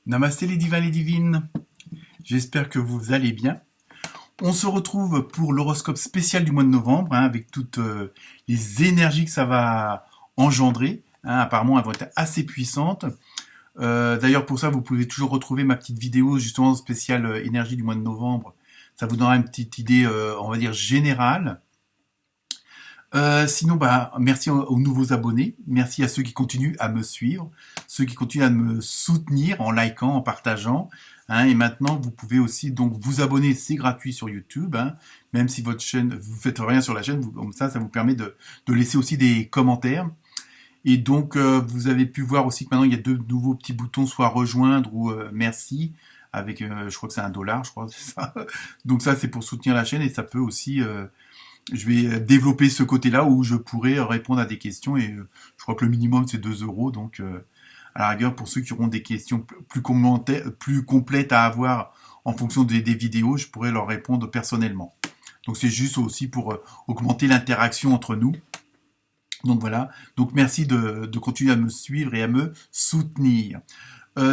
Namasté les divins, les divines. J'espère que vous allez bien. On se retrouve pour l'horoscope spécial du mois de novembre, avec toutes les énergies que ça va engendrer. Apparemment, elles vont être assez puissantes. D'ailleurs, pour ça, vous pouvez toujours retrouver ma petite vidéo justement spéciale énergie du mois de novembre. Ça vous donnera une petite idée, on va dire, générale. Sinon, merci aux nouveaux abonnés. Merci à ceux qui continuent à me suivre, ceux qui continuent à me soutenir en likant, en partageant. Et maintenant, vous pouvez aussi donc vous abonner, c'est gratuit sur YouTube. Même si votre chaîne, vous faites rien sur la chaîne, comme ça vous permet de laisser aussi des commentaires. Et donc, vous avez pu voir aussi que maintenant, il y a deux nouveaux petits boutons, soit rejoindre ou merci, avec, je crois que c'est $1, je crois, c'est ça. Donc ça, c'est pour soutenir la chaîne et ça peut aussi... je vais développer ce côté-là où je pourrais répondre à des questions et je crois que le minimum c'est 2 €. Donc à la rigueur, pour ceux qui auront des questions plus complètes à avoir en fonction des vidéos, je pourrais leur répondre personnellement. Donc c'est juste aussi pour augmenter l'interaction entre nous. Donc voilà, donc merci de continuer à me suivre et à me soutenir.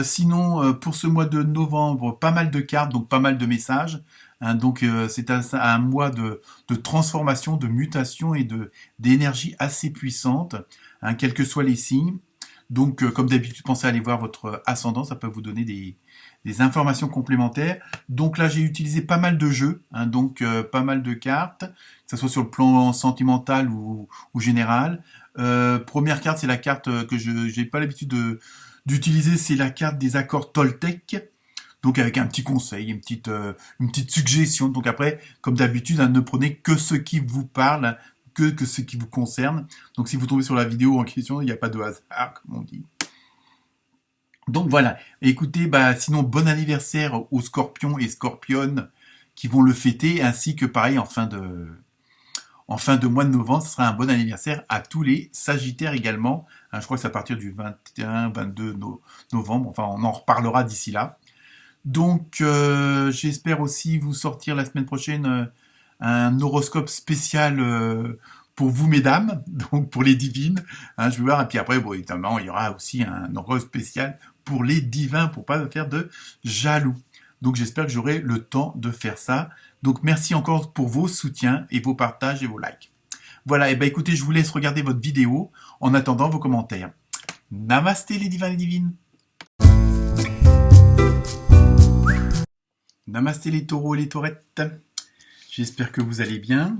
Sinon, pour ce mois de novembre, pas mal de cartes, donc pas mal de messages. Donc c'est un mois de transformation, de mutation et d'énergie assez puissante, quels que soient les signes. Donc comme d'habitude, pensez à aller voir votre ascendant, ça peut vous donner des informations complémentaires. Donc là, j'ai utilisé pas mal de jeux, donc pas mal de cartes, que ce soit sur le plan sentimental ou général. Première carte, c'est la carte que je n'ai pas l'habitude d'utiliser, c'est la carte des accords Toltec. Donc avec un petit conseil, une petite suggestion. Donc après, comme d'habitude, ne prenez que ce qui vous parle, que ce qui vous concerne. Donc si vous tombez sur la vidéo en question, il n'y a pas de hasard, comme on dit. Donc voilà. Écoutez, sinon bon anniversaire aux Scorpions et Scorpionnes qui vont le fêter, ainsi que pareil en fin de mois de novembre, ce sera un bon anniversaire à tous les Sagittaires également. Je crois que c'est à partir du 21-22 novembre. Enfin, on en reparlera d'ici là. Donc, j'espère aussi vous sortir la semaine prochaine un horoscope spécial pour vous, mesdames, donc pour les divines. Je vais voir. Et puis après, évidemment, il y aura aussi un horoscope spécial pour les divins, pour pas faire de jaloux. Donc, j'espère que j'aurai le temps de faire ça. Donc, merci encore pour vos soutiens et vos partages et vos likes. Voilà, et écoutez, je vous laisse regarder votre vidéo en attendant vos commentaires. Namasté les divins et les divines. Namasté les taureaux et les taurettes, j'espère que vous allez bien.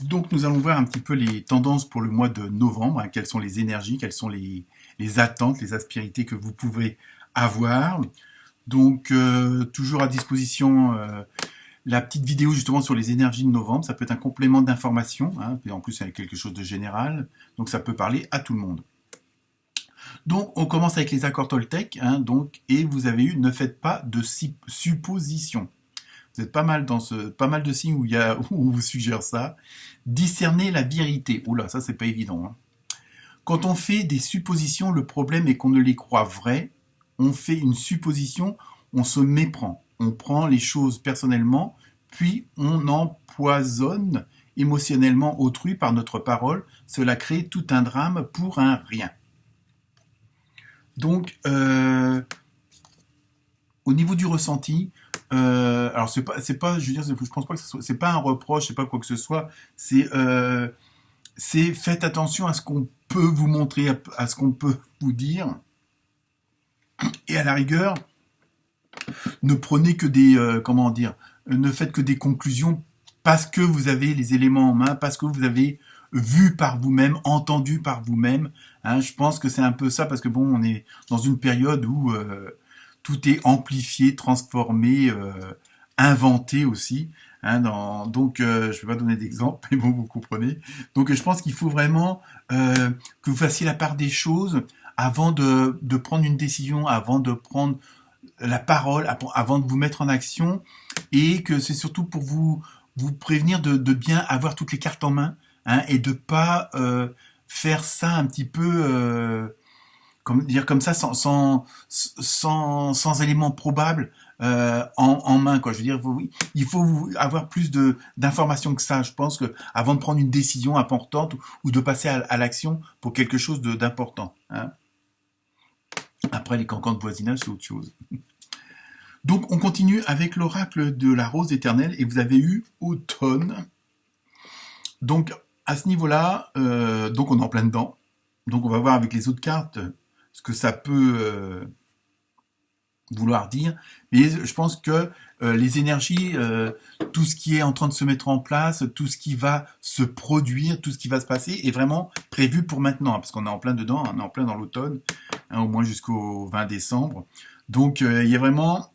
Donc nous allons voir un petit peu les tendances pour le mois de novembre, quelles sont les énergies, quelles sont les attentes, les aspérités que vous pouvez avoir. Donc toujours à disposition la petite vidéo justement sur les énergies de novembre, ça peut être un complément d'information, et en plus c'est quelque chose de général, donc ça peut parler à tout le monde. Donc, on commence avec les accords Toltec, et vous avez eu « Ne faites pas de suppositions ». Vous êtes pas mal dans pas mal de signes où on vous suggère ça. Discerner la vérité. Oula, ça c'est pas évident. Quand on fait des suppositions, le problème est qu'on ne les croit vraies. On fait une supposition, on se méprend. On prend les choses personnellement, puis on empoisonne émotionnellement autrui par notre parole. Cela crée tout un drame pour un rien. Donc, au niveau du ressenti, alors c'est pas, je veux dire, je pense pas que c'est pas un reproche, c'est pas quoi que ce soit. C'est faites attention à ce qu'on peut vous montrer, à ce qu'on peut vous dire, et à la rigueur, ne prenez que des, ne faites que des conclusions parce que vous avez les éléments en main, parce que vous avez vu par vous-même, entendu par vous-même. Je pense que c'est un peu ça, parce que on est dans une période où tout est amplifié, transformé, inventé aussi. Donc, je vais pas donner d'exemple, mais vous comprenez. Donc, je pense qu'il faut vraiment que vous fassiez la part des choses avant de prendre une décision, avant de prendre la parole, avant de vous mettre en action, et que c'est surtout pour vous prévenir de bien avoir toutes les cartes en main, et de pas faire ça un petit peu comme ça sans éléments probables en main, quoi. Je veux dire, il faut avoir plus d'informations que ça. Je pense que avant de prendre une décision importante ou de passer à l'action pour quelque chose d'important. Après, les cancans de voisinage, c'est autre chose. Donc, on continue avec l'oracle de la rose éternelle, et vous avez eu automne. Donc, à ce niveau-là, donc on est en plein dedans. Donc, on va voir avec les autres cartes ce que ça peut vouloir dire. Mais je pense que les énergies, tout ce qui est en train de se mettre en place, tout ce qui va se produire, tout ce qui va se passer est vraiment prévu pour maintenant, hein, parce qu'on est en plein dedans, on est en plein dans l'automne, hein, au moins jusqu'au 20 décembre. Donc, il y a vraiment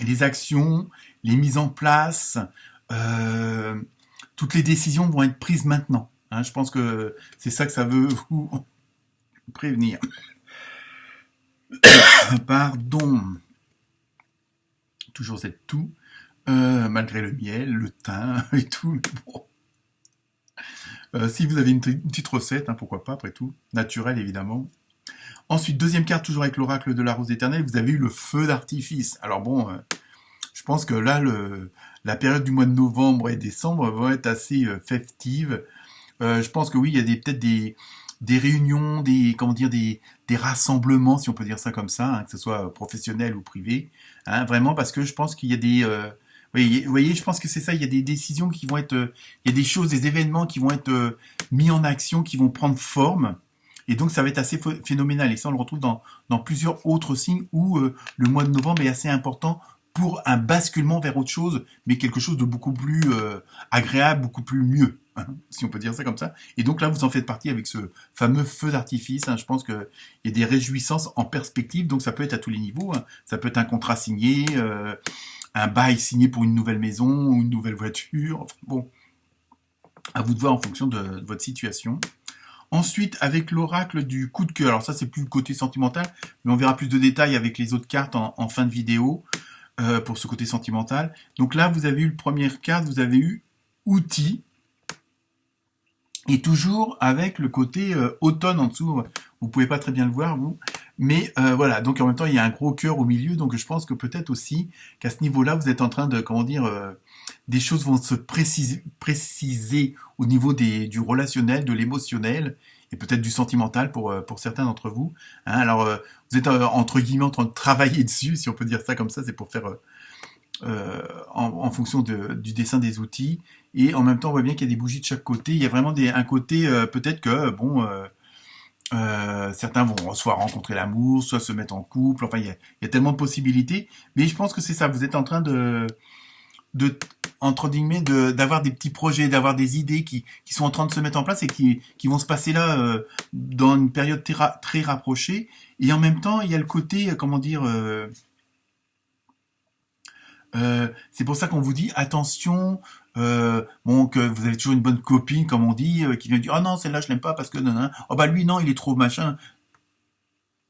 les actions, les mises en place, toutes les décisions vont être prises maintenant. Hein, je pense que c'est ça que ça veut vous prévenir. Pardon. Toujours cette toux, malgré le miel, le thym et tout. Mais bon. Si vous avez une petite recette, hein, pourquoi pas, après tout. Naturelle, évidemment. Ensuite, deuxième carte, toujours avec l'oracle de la rose éternelle, vous avez eu le feu d'artifice. Alors bon, je pense que là, la période du mois de novembre et décembre va être assez festive. Je pense que oui, il y a peut-être des réunions, des rassemblements, si on peut dire ça comme ça, hein, que ce soit professionnel ou privé, hein, vraiment, parce que je pense qu'il y a vous voyez, je pense que c'est ça, il y a des décisions qui vont être, il y a des choses, des événements qui vont être mis en action, qui vont prendre forme, et donc ça va être assez phénoménal, et ça on le retrouve dans plusieurs autres signes où le mois de novembre est assez important pour un basculement vers autre chose, mais quelque chose de beaucoup plus agréable, beaucoup plus mieux, hein, si on peut dire ça comme ça. Et donc là, vous en faites partie avec ce fameux feu d'artifice. Hein. Je pense qu'il y a des réjouissances en perspective, donc ça peut être à tous les niveaux. Hein. Ça peut être un contrat signé, un bail signé pour une nouvelle maison, ou une nouvelle voiture. Enfin, bon, à vous de voir en fonction de votre situation. Ensuite, avec l'oracle du coup de cœur. Alors ça, c'est plus le côté sentimental, mais on verra plus de détails avec les autres cartes en fin de vidéo. Pour ce côté sentimental. Donc là, vous avez eu le première carte, vous avez eu outils, et toujours avec le côté automne en dessous. Vous pouvez pas très bien le voir, vous. Mais voilà, donc en même temps, il y a un gros cœur au milieu, donc je pense que peut-être aussi qu'à ce niveau-là, vous êtes en train de, comment dire, des choses vont se préciser au niveau du relationnel, de l'émotionnel, et peut-être du sentimental pour certains d'entre vous. Hein, alors, vous êtes entre guillemets en train de travailler dessus, si on peut dire ça comme ça, c'est pour faire en fonction du dessin des outils. Et en même temps, on voit bien qu'il y a des bougies de chaque côté. Il y a vraiment un côté, peut-être que, bon, certains vont soit rencontrer l'amour, soit se mettre en couple. Enfin, il y a tellement de possibilités. Mais je pense que c'est ça, vous êtes en train entre guillemets, d'avoir des petits projets, d'avoir des idées qui sont en train de se mettre en place et qui vont se passer là dans une période très rapprochée. Et en même temps, il y a le côté, comment dire, c'est pour ça qu'on vous dit attention, bon, que vous avez toujours une bonne copine, comme on dit, qui vient dire, oh non, celle-là je l'aime pas parce que non, non, oh bah lui non, il est trop machin.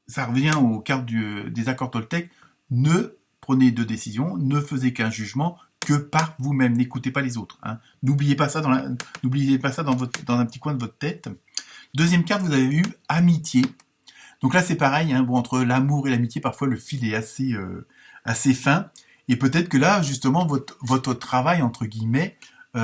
Ça revient aux cartes des accords Toltec. Ne prenez de décision, ne faisez qu'un jugement que par vous-même. N'écoutez pas les autres. Hein. N'oubliez pas ça n'oubliez pas ça dans un petit coin de votre tête. Deuxième carte, vous avez eu amitié. Donc là, c'est pareil. Hein, bon, entre l'amour et l'amitié, parfois le fil est assez fin. Et peut-être que là, justement, votre travail entre guillemets,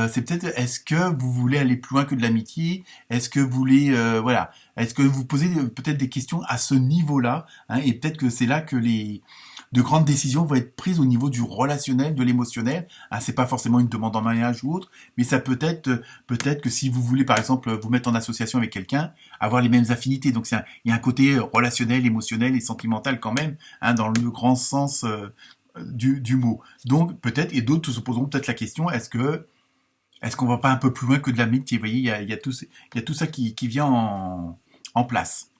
c'est peut-être, est-ce que vous voulez aller plus loin que de l'amitié? Est-ce que vous voulez, voilà, est-ce que vous posez peut-être des questions à ce niveau-là, hein, et peut-être que c'est là que de grandes décisions vont être prises au niveau du relationnel, de l'émotionnel. Hein, c'est pas forcément une demande en mariage ou autre, mais ça peut-être que si vous voulez, par exemple, vous mettre en association avec quelqu'un, avoir les mêmes affinités. Donc il y a un côté relationnel, émotionnel et sentimental quand même, hein, dans le grand sens du mot. Donc peut-être, et d'autres se poseront peut-être la question, est-ce qu'on va pas un peu plus loin que de l'amitié? Vous voyez, il y a tout ça qui vient en place.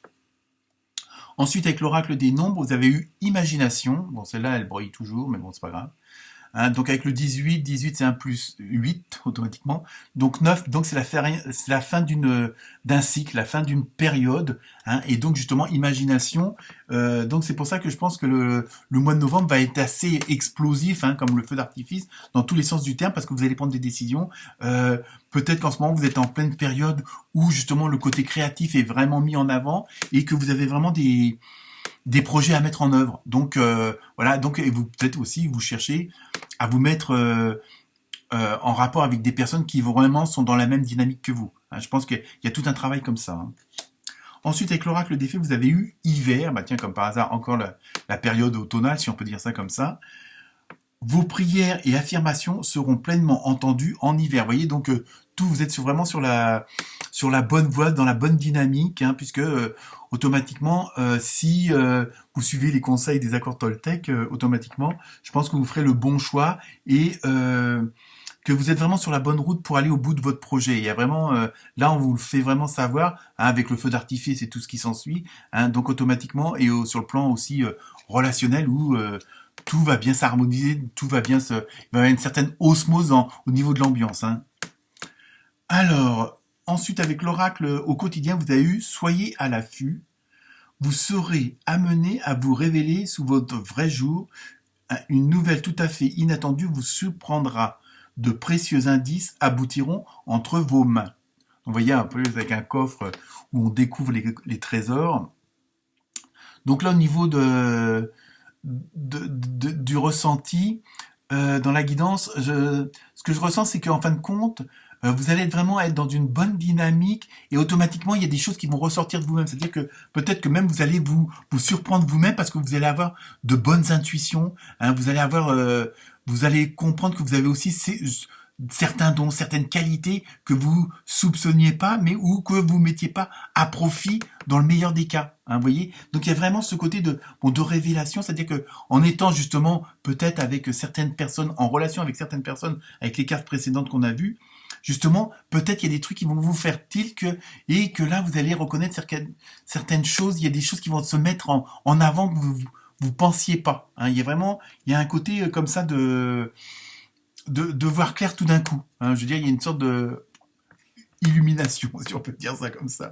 Ensuite, avec l'oracle des nombres, vous avez eu imagination. Bon, celle-là, elle brille toujours, mais bon, c'est pas grave. Hein, donc avec le 18 c'est un plus 8 automatiquement. Donc 9, donc c'est la fin d'un cycle, la fin d'une période. Hein, et donc justement, imagination. Donc c'est pour ça que je pense que le mois de novembre va être assez explosif, hein, comme le feu d'artifice, dans tous les sens du terme, parce que vous allez prendre des décisions. Peut-être qu'en ce moment, vous êtes en pleine période où justement le côté créatif est vraiment mis en avant et que vous avez vraiment des projets à mettre en œuvre. Donc voilà, donc et vous peut-être aussi vous cherchez à vous mettre en rapport avec des personnes qui vraiment sont dans la même dynamique que vous. Hein, je pense qu'il y a tout un travail comme ça. Hein. Ensuite, avec l'oracle des fées, vous avez eu hiver. Bah tiens, comme par hasard, encore la période automnale, si on peut dire ça comme ça. Vos prières et affirmations seront pleinement entendues en hiver. Vous voyez, donc vous êtes vraiment sur la bonne voie, dans la bonne dynamique, hein, puisque automatiquement, si vous suivez les conseils des accords Toltec, automatiquement, je pense que vous ferez le bon choix et que vous êtes vraiment sur la bonne route pour aller au bout de votre projet. Il y a vraiment, là, on vous le fait vraiment savoir, hein, avec le feu d'artifice et tout ce qui s'ensuit, hein, donc automatiquement, et sur le plan aussi relationnel, où tout va bien s'harmoniser, il va y avoir une certaine osmose au niveau de l'ambiance. Hein. Alors, ensuite, avec l'oracle au quotidien, vous avez eu « Soyez à l'affût ». Vous serez amené à vous révéler sous votre vrai jour. Une nouvelle tout à fait inattendue vous surprendra. De précieux indices aboutiront entre vos mains. Donc, vous voyez un peu avec un coffre où on découvre les trésors. Donc là, au niveau du ressenti, dans la guidance, ce que je ressens, c'est qu'en fin de compte, vous allez vraiment être dans une bonne dynamique et automatiquement, il y a des choses qui vont ressortir de vous-même. C'est-à-dire que peut-être que même vous allez vous surprendre vous-même parce que vous allez avoir de bonnes intuitions. Hein, vous allez comprendre que vous avez aussi certains dons, certaines qualités que vous soupçonniez pas, mais ou que vous mettiez pas à profit dans le meilleur des cas. Hein, vous voyez. Donc il y a vraiment ce côté de révélation, c'est-à-dire que en étant justement peut-être avec certaines personnes, en relation avec certaines personnes, avec les cartes précédentes qu'on a vues, justement, peut-être il y a des trucs qui vont vous faire tilt et que là vous allez reconnaître certaines choses. Il y a des choses qui vont se mettre en avant que vous pensiez pas. Hein, il y a un côté comme ça de voir clair tout d'un coup. Hein, je veux dire, il y a une sorte de illumination, si on peut dire ça comme ça.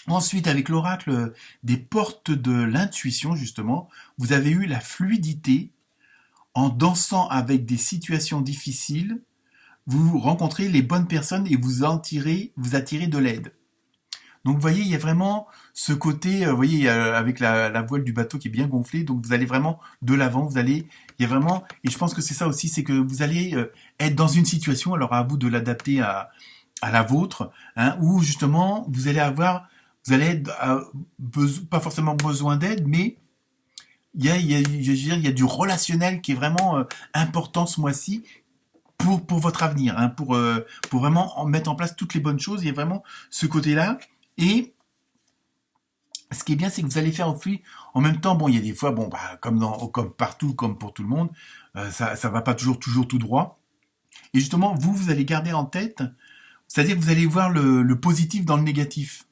Ensuite, avec l'oracle des portes de l'intuition, justement, vous avez eu la fluidité en dansant avec des situations difficiles. Vous rencontrez les bonnes personnes et vous attirez de l'aide. Donc vous voyez, il y a vraiment ce côté, vous voyez, avec la voile du bateau qui est bien gonflée, donc vous allez vraiment de l'avant, il y a vraiment, et je pense que c'est ça aussi, c'est que vous allez être dans une situation, alors à vous de l'adapter à la vôtre, hein, où justement vous allez être, pas forcément besoin d'aide, mais il y a du relationnel qui est vraiment important ce mois-ci, pour votre avenir, hein, pour vraiment mettre en place toutes les bonnes choses. Il y a vraiment ce côté-là. Et ce qui est bien, c'est que vous allez faire aussi, en même temps, bon, il y a des fois, bon, bah, comme partout, comme pour tout le monde, ça va pas toujours tout droit. Et justement, vous allez garder en tête, c'est-à-dire que vous allez voir le positif dans le négatif.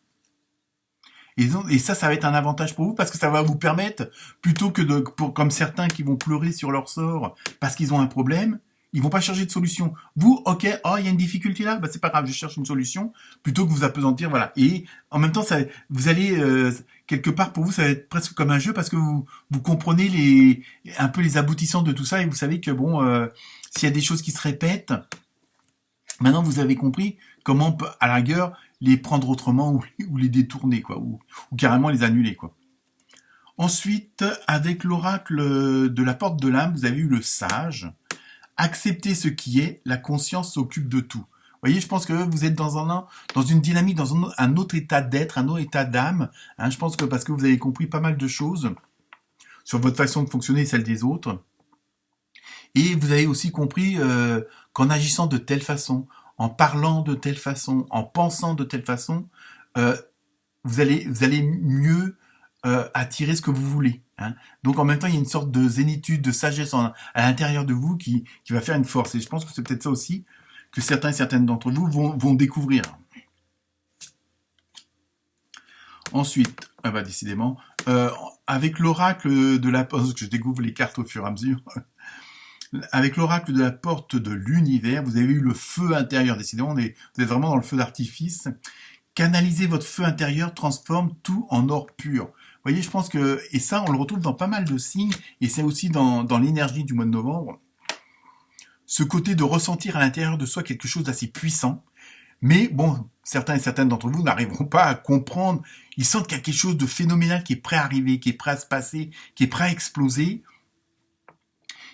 Et ça va être un avantage pour vous parce que ça va vous permettre, plutôt que comme certains qui vont pleurer sur leur sort parce qu'ils ont un problème, ils vont pas chercher de solution. Vous, ok, il y a une difficulté là, bah c'est pas grave, je cherche une solution, plutôt que vous appesantir, voilà. Et en même temps, vous allez quelque part pour vous, ça va être presque comme un jeu parce que vous comprenez un peu les aboutissants de tout ça et vous savez que bon, s'il y a des choses qui se répètent, maintenant vous avez compris comment on peut, à la rigueur, les prendre autrement ou les détourner, quoi, ou carrément les annuler, quoi. Ensuite, avec l'oracle de la porte de l'âme, vous avez eu le sage. Acceptez ce qui est, la conscience s'occupe de tout. Vous voyez, je pense que vous êtes dans une dynamique, dans un autre état d'être, un autre état d'âme. Hein, je pense que parce que vous avez compris pas mal de choses sur votre façon de fonctionner et celle des autres. Et vous avez aussi compris qu'en agissant de telle façon, en parlant de telle façon, en pensant de telle façon, vous allez mieux attirer ce que vous voulez. Hein. Donc en même temps, il y a une sorte de zénitude, de sagesse à l'intérieur de vous qui va faire une force. Et je pense que c'est peut-être ça aussi que certains et certaines d'entre vous vont découvrir. Ensuite, décidément, avec l'oracle de la porte, que je découvre les cartes au fur et à mesure, avec l'oracle de la porte de l'univers, vous avez eu le feu intérieur. Décidément, vous êtes vraiment dans le feu d'artifice. Canaliser votre feu intérieur transforme tout en or pur. Vous voyez, je pense que, et ça, on le retrouve dans pas mal de signes, et c'est aussi dans l'énergie du mois de novembre, ce côté de ressentir à l'intérieur de soi quelque chose d'assez puissant, mais bon, certains et certaines d'entre vous n'arriveront pas à comprendre, ils sentent qu'il y a quelque chose de phénoménal qui est prêt à arriver, qui est prêt à se passer, qui est prêt à exploser,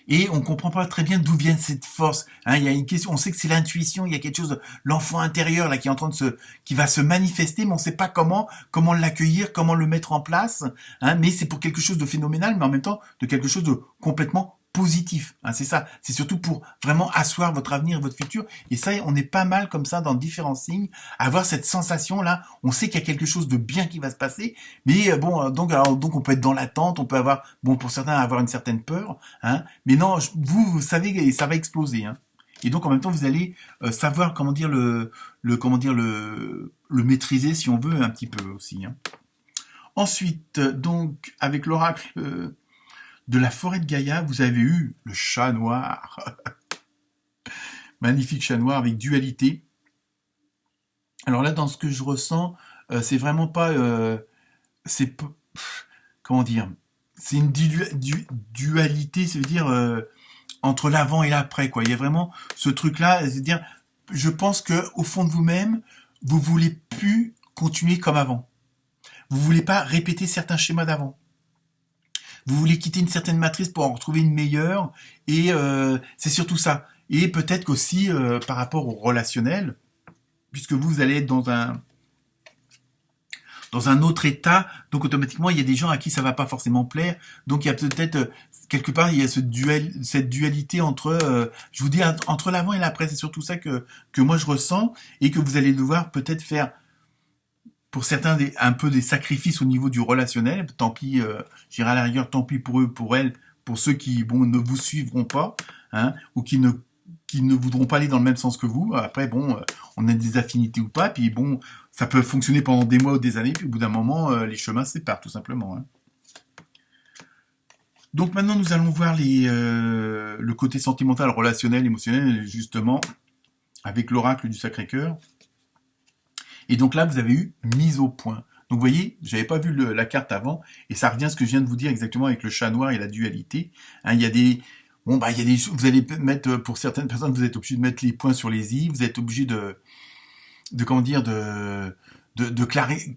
et on comprend pas très bien d'où vient cette force. Hein, il y a une question, on sait que c'est l'intuition, il y a quelque chose, l'enfant intérieur là qui est en train qui va se manifester, mais on sait pas comment l'accueillir, comment le mettre en place. Hein, mais c'est pour quelque chose de phénoménal, mais en même temps de quelque chose de complètement positif. Hein, c'est ça. C'est surtout pour vraiment asseoir votre avenir, votre futur. Et ça, on est pas mal comme ça dans différents signes, à avoir cette sensation là. On sait qu'il y a quelque chose de bien qui va se passer, mais bon, donc on peut être dans l'attente, on peut avoir, bon, pour certains avoir une certaine peur, hein. Mais non, vous savez, ça va exploser, hein. Et donc en même temps, vous allez savoir comment dire le maîtriser si on veut un petit peu aussi, hein. Ensuite, donc avec l'oracle de la forêt de Gaïa, vous avez eu le chat noir. Magnifique chat noir avec dualité. Alors là, dans ce que je ressens, c'est vraiment pas... comment dire, c'est une dualité, ça veut dire entre l'avant et l'après, quoi. Il y a vraiment ce truc-là, c'est-à-dire, je pense que au fond de vous-même, vous voulez plus continuer comme avant. Vous voulez pas répéter certains schémas d'avant. Vous voulez quitter une certaine matrice pour en retrouver une meilleure, et c'est surtout ça. Et peut-être qu'aussi par rapport au relationnel, puisque vous allez être dans un autre état, donc automatiquement il y a des gens à qui ça va pas forcément plaire, donc il y a peut-être quelque part il y a cette dualité entre, je vous dis entre l'avant et l'après, c'est surtout ça que moi je ressens, et que vous allez devoir peut-être faire pour certains un peu des sacrifices au niveau du relationnel. Tant pis, j'irai à la rigueur, tant pis pour eux, pour elles, pour ceux qui ne vous suivront pas, hein, ou qui ne voudront pas aller dans le même sens que vous. Après, bon, on a des affinités ou pas, puis bon, ça peut fonctionner pendant des mois ou des années, puis au bout d'un moment, les chemins se séparent, tout simplement, hein. Donc maintenant, nous allons voir le côté sentimental, relationnel, émotionnel, justement, avec l'oracle du Sacré-Cœur. Et donc là, vous avez eu mise au point. Donc vous voyez, j'avais pas vu la carte avant, et ça revient à ce que je viens de vous dire exactement avec le chat noir et la dualité. Hein, il y a des vous allez mettre, pour certaines personnes, vous êtes obligé de mettre les points sur les i, vous êtes obligé de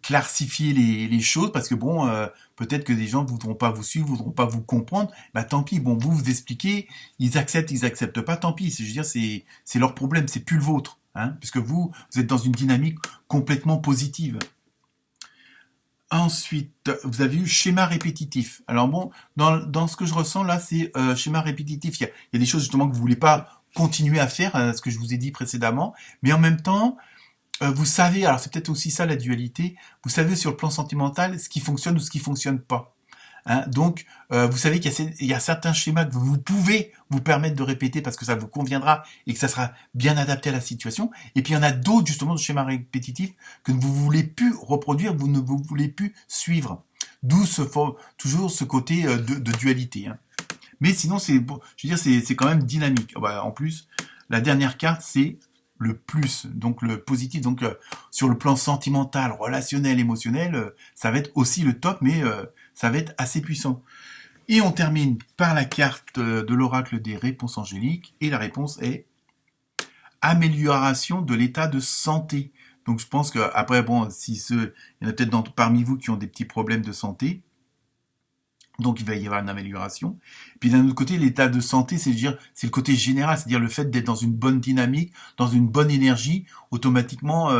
clarifier les choses, parce que bon, peut-être que des gens ne voudront pas vous suivre, voudront pas vous comprendre. Bah tant pis, bon, vous expliquez, ils acceptent pas, tant pis. Je veux dire, c'est leur problème, c'est plus le vôtre, hein, puisque vous êtes dans une dynamique complètement positive. Ensuite, vous avez eu schéma répétitif. Alors bon, dans ce que je ressens là, c'est schéma répétitif. Il y a des choses justement que vous voulez pas continuer à faire, ce que je vous ai dit précédemment, mais en même temps, vous savez, alors c'est peut-être aussi ça la dualité, vous savez sur le plan sentimental ce qui fonctionne ou ce qui fonctionne pas. Hein, donc, vous savez qu'il y a certains schémas que vous pouvez vous permettre de répéter parce que ça vous conviendra et que ça sera bien adapté à la situation. Et puis, il y en a d'autres, justement, de schémas répétitifs que vous ne voulez plus reproduire, vous ne vous voulez plus suivre. D'où toujours ce côté de dualité. Hein. Mais sinon, je veux dire, c'est quand même dynamique. En plus, la dernière carte, c'est le plus, donc le positif. Donc, sur le plan sentimental, relationnel, émotionnel, ça va être aussi le top, mais ça va être assez puissant. Et on termine par la carte de l'oracle des réponses angéliques, et la réponse est amélioration de l'état de santé. Donc je pense que après, bon, il y en a peut-être parmi vous qui ont des petits problèmes de santé, donc il va y avoir une amélioration. Puis d'un autre côté, l'état de santé, c'est le côté général, c'est-à-dire le fait d'être dans une bonne dynamique, dans une bonne énergie. Automatiquement,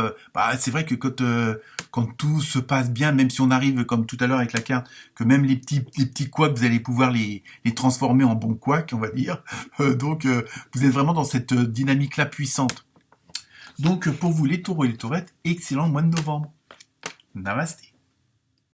c'est vrai que quand tout se passe bien, même si on arrive comme tout à l'heure avec la carte, que même les petits couacs, vous allez pouvoir les transformer en bons couacs, on va dire. Donc vous êtes vraiment dans cette dynamique-là puissante. Donc pour vous les taureaux et les taurettes, excellent mois de novembre. Namasté.